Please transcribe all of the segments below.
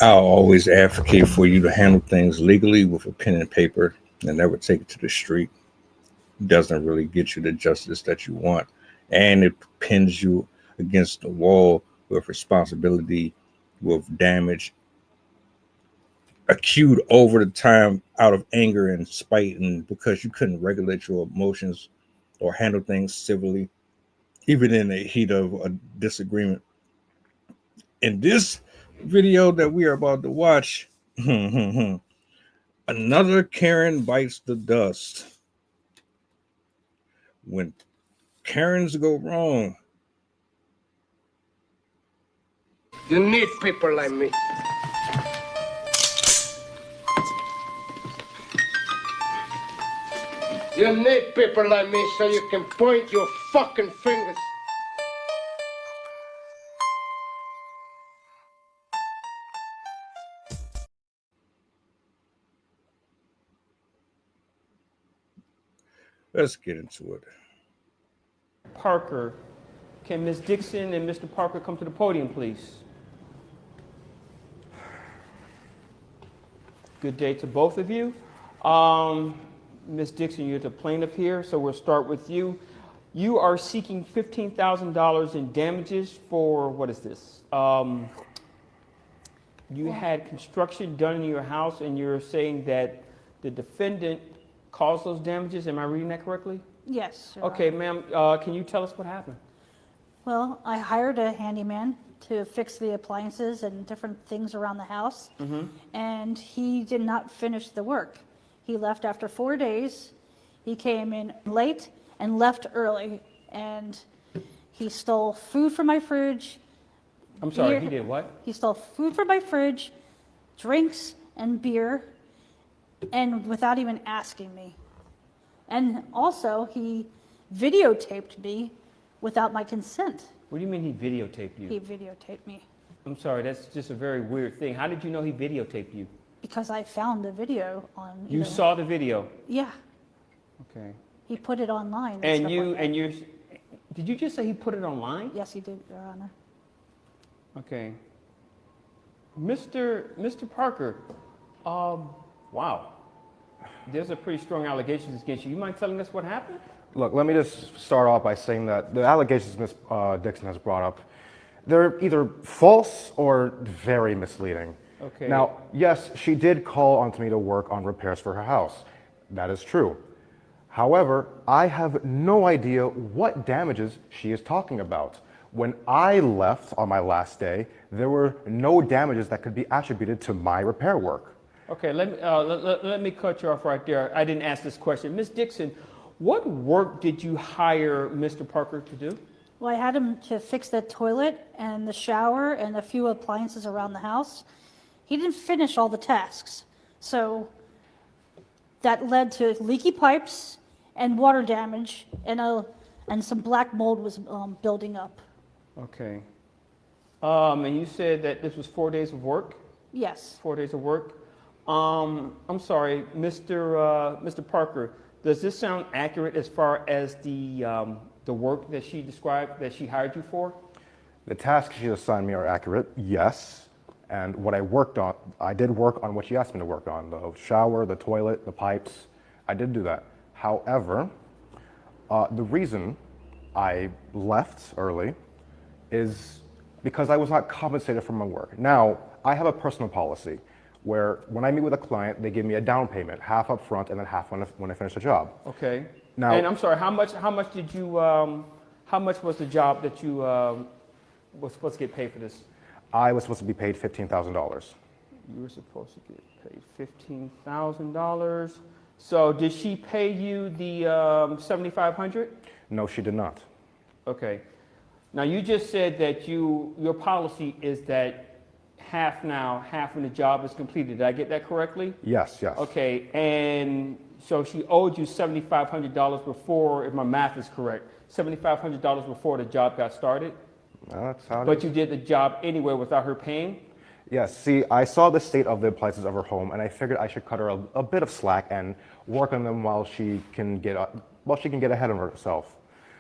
I'll always advocate for you to handle things legally with a pen and paper and never take it to the street. It doesn't really get you the justice that you want. And it pins you against the wall with responsibility, with damage accrued over the time out of anger and spite, and because you couldn't regulate your emotions or handle things civilly, even in the heat of a disagreement. In this video that we are about to watch, another Karen bites the dust. When Karens go wrong, you need people like me. You need people like me so you can point your fucking fingers. let's get into it. Parker. Can Ms. Dixon and Mr. Parker come to the podium, please? Good day to both of you. Ms. Dixon, you're the plaintiff here, so we'll start with you. You are seeking $15,000 in damages for, what is this? You had construction done in your house, and you're saying that the defendant caused those damages. Am I reading that correctly? Yes. Sir. Okay, ma'am, can you tell us what happened? Well, I hired a handyman to fix the appliances and different things around the house, and he did not finish the work. He left after 4 days. He came in late and left early, and he stole food from my fridge. I'm sorry, beer. he did what? He stole food from my fridge, drinks and beer, and without even asking me. And also, he videotaped me without my consent. What do you mean he videotaped you? He videotaped me I'm sorry, that's just a very weird thing. How did you know he videotaped you? because I found the video on. You saw the video? Yeah, Okay. he put it online. And stuff you, like that. and you're, did you just say he put it online? Yes, he did, Your Honor. Okay. Mr. Parker, wow. There's a pretty strong allegations against you. You mind telling us what happened? Look, let me just start off by saying that the allegations Ms. Dixon has brought up, they're either false or very misleading. Okay. Now, yes, she did call onto me to work on repairs for her house. That is true. However, I have no idea what damages she is talking about. When I left on my last day, there were no damages that could be attributed to my repair work. Okay, let me cut you off right there. I didn't ask this question. Ms. Dixon, what work did you hire Mr. Parker to do? Well, I had him to fix the toilet and the shower and a few appliances around the house. He didn't finish all the tasks, so that led to leaky pipes and water damage, and some black mold was building up. Okay. And you said that this was 4 days of work? Yes. 4 days of work. I'm sorry, Mr. Parker, does this sound accurate as far as the work that she described that she hired you for? The tasks she assigned me are accurate, yes. And what I worked on, I did work on what she asked me to work on, the shower, the toilet, the pipes. I did do that. However, the reason I left early is because I was not compensated for my work. Now, I have a personal policy where when I meet with a client, they give me a down payment, half up front and then half when I finish the job. Okay. Now, and I'm sorry, how much did you, how much was the job that you was supposed to get paid for this? I was supposed to be paid $15,000. You were supposed to get paid $15,000. So did she pay you the $7,500? No, she did not. Okay. Now you just said that your policy is that half now, half when the job is completed. Did I get that correctly? Yes, yes. Okay, and so she owed you $7,500 before, if my math is correct, $7,500 before the job got started? That's how it But is. you did the job anyway without her paying? Yes, see, I saw the state of the appliances of her home, and I figured I should cut her a bit of slack and work on them while she can get ahead of herself.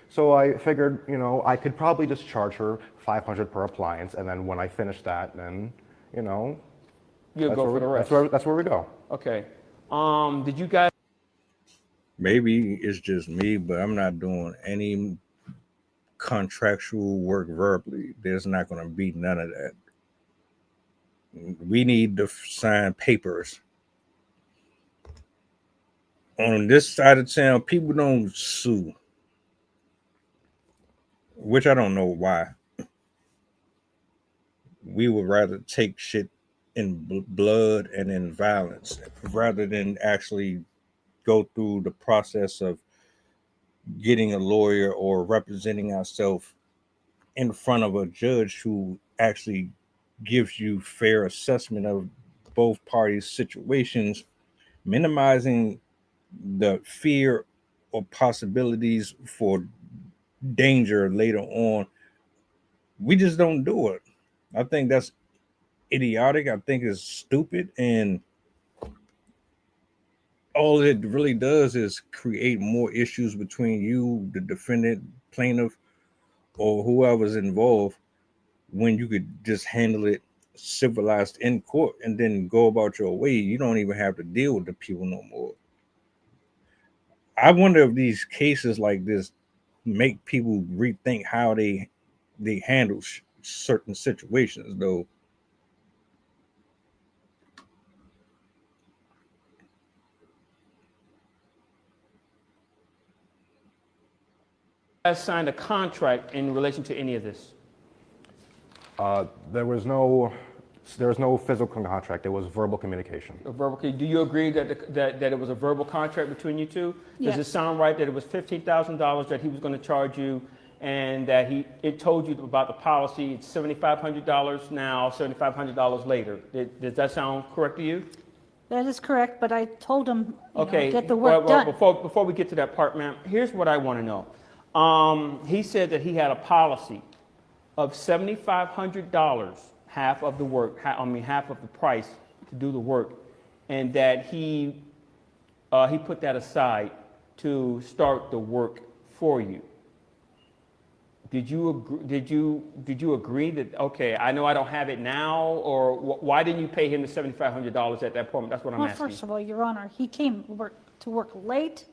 So I figured, you know, I could probably just charge her $500 per appliance, and then when I finish that, then, you know, You'll go for the rest. That's where we go. Okay. Did you guys? Maybe it's just me, but I'm not doing any contractual work verbally. There's not going to be none of that. We need to sign papers. On this side of town, people don't sue, which I don't know why. We would rather take shit in blood and in violence rather than actually go through the process of getting a lawyer or representing ourselves in front of a judge who actually gives you fair assessment of both parties' situations, minimizing the fear or possibilities for danger later on. We just don't do it. I think that's idiotic. I think it's stupid, and all it really does is create more issues between you, the defendant, plaintiff, or whoever's involved, when you could just handle it civilized in court and then go about your way. You don't even have to deal with the people no more. I wonder if these cases like this make people rethink how they handle certain situations, though. Guys signed a contract in relation to any of this? There was no physical contract. It was verbal communication. Do you agree that it was a verbal contract between you two? Yes. Does it sound right that it was $15,000 that he was going to charge you, and that it told you about the policy? It's $7,500 now, $7,500 later. Does that sound correct to you? That is correct, but I told him, Okay. get the work done. Before we get to that part, ma'am, here's what I want to know. He said that he had a policy of $7,500, half of the work, half of the price to do the work, and that he put that aside to start the work for you. Did you agree that, okay, I know I don't have it now, or why didn't you pay him the $7,500 at that point? That's what I'm asking. Well, first of all, Your Honor, he came to work late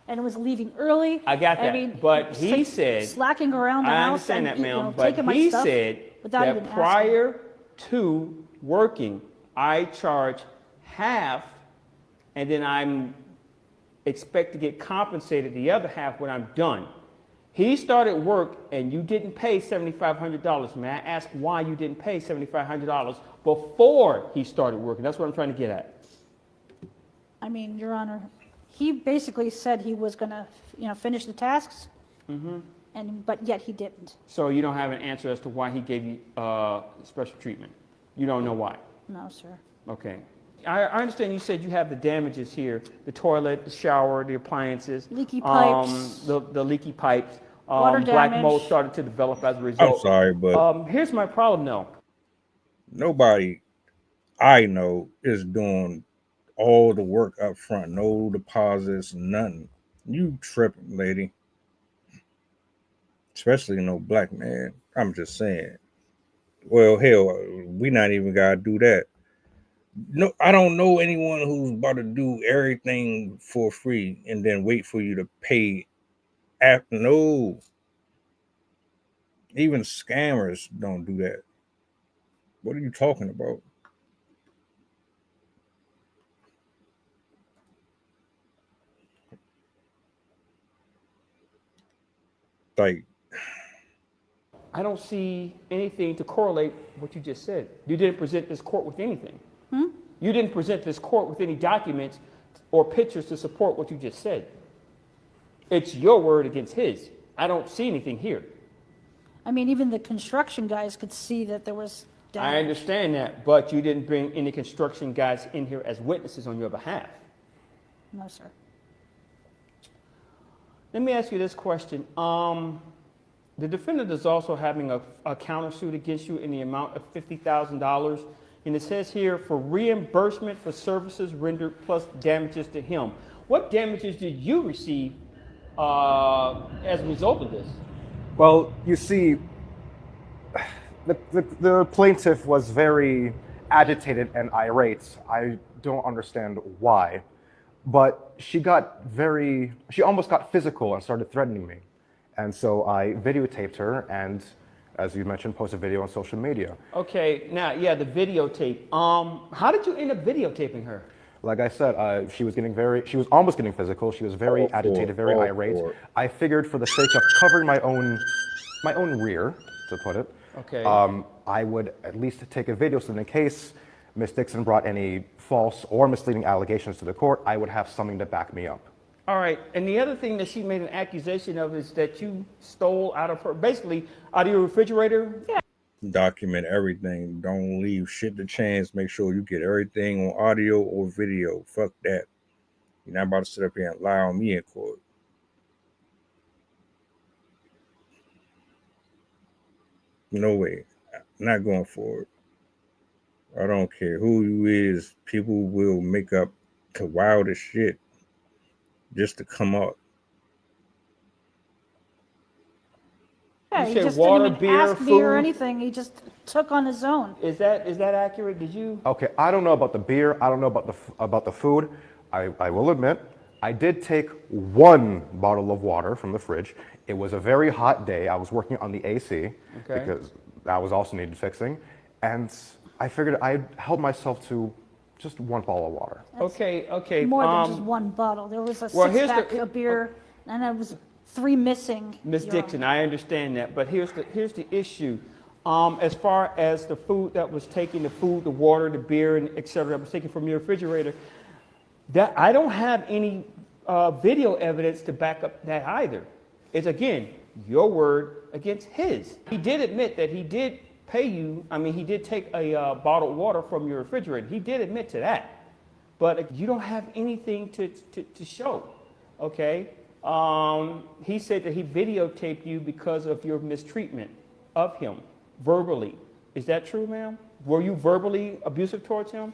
and was leaving early. I got that, I mean, but he said, slacking around the I house. understand and, that, ma'am, taking but my he stuff said without even that asking. prior to working, I charge half, and then I'm expect to get compensated the other half when I'm done. He started work and you didn't pay $7,500. May I ask why you didn't pay $7,500 before he started working? That's what I'm trying to get at. I mean, Your Honor, he basically said he was going to, finish the tasks, but yet he didn't. So you don't have an answer as to why he gave you special treatment? You don't know why? No, sir. Okay. I understand you said you have the damages here, the toilet, the shower, the appliances. Leaky pipes. The leaky pipes. Water Black damage. mold started to develop as a result. I'm sorry, but Here's my problem, though. nobody I know is doing all the work up front. No deposits, nothing. You tripping, lady. Especially no black man. I'm just saying. Well, hell, we not even gotta do that. No, I don't know anyone who's about to do everything for free and then wait for you to pay after. No. Even scammers don't do that. What are you talking about? Like, I don't see anything to correlate what you just said. You didn't present this court with anything. You didn't present this court with any documents or pictures to support what you just said. It's your word against his. I don't see anything here. I mean, even the construction guys could see that there was damage. I understand that, but you didn't bring any construction guys in here as witnesses on your behalf. No, sir. Let me ask you this question. The defendant is also having a countersuit against you in the amount of $50,000. And it says here, for reimbursement for services rendered plus damages to him. What damages did you receive as a result of this? Well, you see, the plaintiff was very agitated and irate. I don't understand why. But she almost got physical and started threatening me. And so I videotaped her and, as you mentioned, posted a video on social media. Okay, now, yeah, the videotape. How did you end up videotaping her? Like I said, she was almost getting physical. She was very agitated, very irate. I figured for the sake of covering my own rear, to put it, Okay. I would at least take a video so in case Ms. Dixon brought any false or misleading allegations to the court, I would have something to back me up. All right, and the other thing that she made an accusation of is that you stole basically out of your refrigerator? Yeah. Document everything. Don't leave shit to chance. Make sure you get everything on audio or video. Fuck that. You're not about to sit up here and lie on me in court. No way. Not going forward. I don't care who you is. People will make up the wildest shit just to come up. Yeah, You he said just water, didn't even beer, ask me or food? anything. He just took on his own. Is that accurate? Did you? Okay, I don't know about the beer. I don't know about the food. I will admit, I did take one bottle of water from the fridge. It was a very hot day. I was working on the AC because that was also needed fixing, and I figured I'd help myself to just one bottle of water. Okay. More than just one bottle. There was a well, six-pack of beer, and there was 3 missing. Ms. Dixon, I understand that, but here's the issue. As far as the food that was taken, the food, the water, the beer, and et cetera, that was taken from your refrigerator, that I don't have any video evidence to back up that either. It's, again, your word against his. He did admit that he did pay you. I mean, he did take a bottled water from your refrigerator. He did admit to that. But you don't have anything to show, okay? He said that he videotaped you because of your mistreatment of him, verbally. Is that true, ma'am? Were you verbally abusive towards him?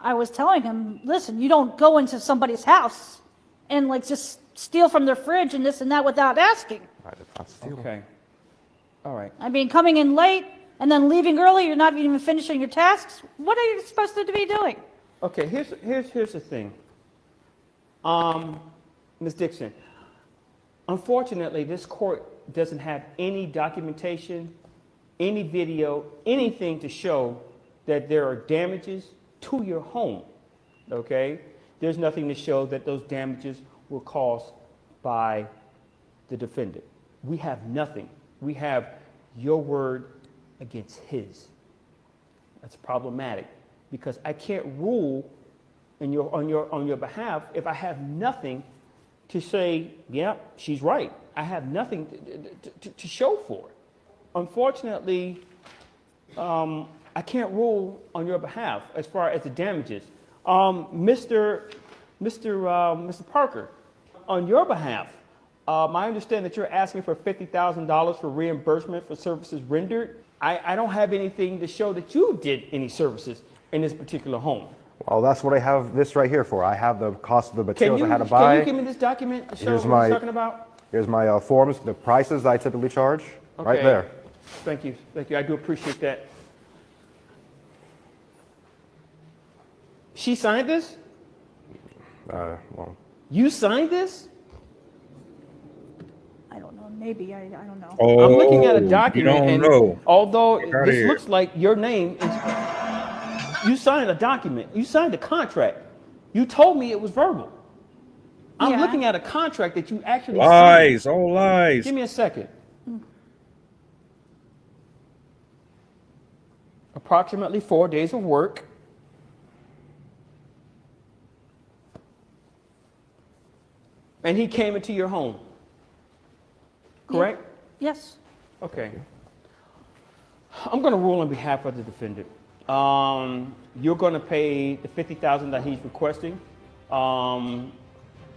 I was telling him, listen, you don't go into somebody's house and like just steal from their fridge and this and that without asking. I did not steal. Okay. All right. I mean, coming in late and then leaving early, you're not even finishing your tasks. What are you supposed to be doing? Okay, here's the thing. Ms. Dixon, unfortunately, this court doesn't have any documentation, any video, anything to show that there are damages to your home, okay? There's nothing to show that those damages were caused by the defendant. We have nothing. We have your word against his. That's problematic because I can't rule on your behalf if I have nothing to say, yeah, she's right. I have nothing to show for it. Unfortunately, I can't rule on your behalf as far as the damages. Mr. Parker, on your behalf, I understand that you're asking for $50,000 for reimbursement for services rendered. I don't have anything to show that you did any services in this particular home. Well, that's what I have this right here for. I have the cost of the materials I had to buy. Can you give me this document to show what I'm talking about? Here's my forms, the prices I typically charge, right there. Thank you. I do appreciate that. She signed this? Well, You signed this? I don't know. Maybe. I don't know. Oh, I'm looking at a document, you don't and know. although Outta this here. looks like your name is, you signed a document. You signed a contract. You told me it was verbal. I'm Yeah. looking at a contract that you actually Lies, signed. all lies. Give me a second. Approximately 4 days of work. And he came into your home. Correct? Yes. Okay. I'm going to rule on behalf of the defendant. You're going to pay the $50,000 that he's requesting. The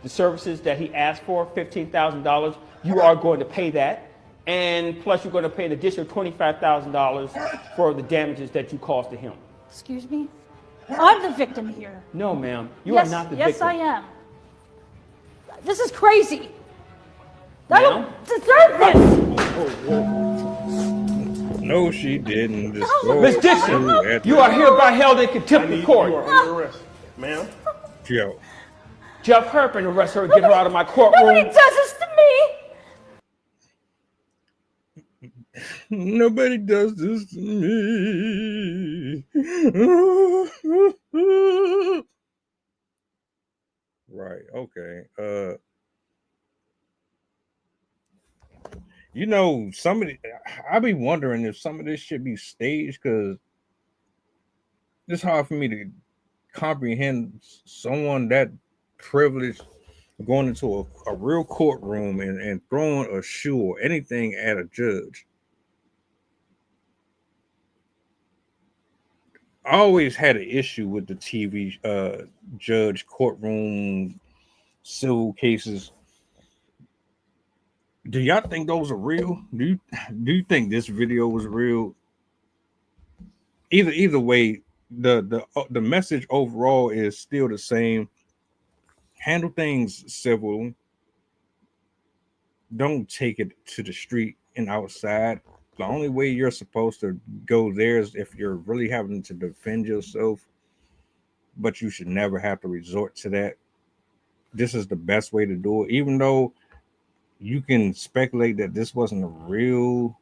services that he asked for, $15,000, you are going to pay that. And plus you're going to pay an additional $25,000 for the damages that you caused to him. Excuse me? I'm the victim here. No, ma'am. You yes, are not the yes, victim. I am. This is crazy. I Ma'am? don't deserve this. No, she didn't. Miss Dixon, you are hereby held in contempt of court. You are under arrest, ma'am. Yo, Jeff Herpin, arrest her, get her out of my Nobody courtroom. does this to me. nobody does this to me. Right. Okay. You know, I be wondering if some of this should be staged, because it's hard for me to comprehend someone that privileged going into a real courtroom and throwing a shoe or anything at a judge. I always had an issue with the TV judge courtroom civil cases. Do y'all think those are real? Do you think this video was real? Either way, the message overall is still the same. Handle things civil. Don't take it to the street and outside. The only way you're supposed to go there is if you're really having to defend yourself, but you should never have to resort to that. This is the best way to do it, even though you can speculate that this wasn't a real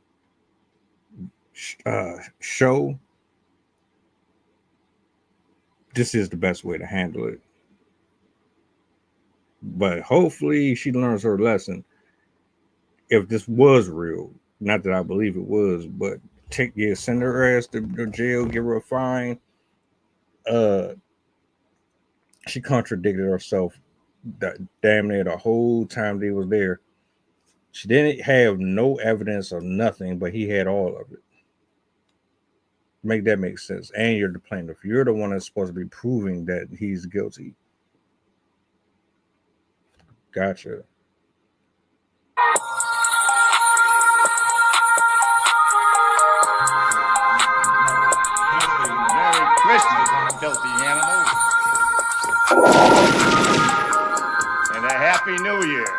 show. This is the best way to handle it. But hopefully she learns her lesson. If this was real, not that I believe it was, but send her ass to jail, give her a fine. She contradicted herself damn near the whole time they was there. She didn't have no evidence or nothing, but he had all of it. Make that make sense. And you're the plaintiff. You're the one that's supposed to be proving that he's guilty. Gotcha. Merry Christmas, filthy animals. And a Happy New Year.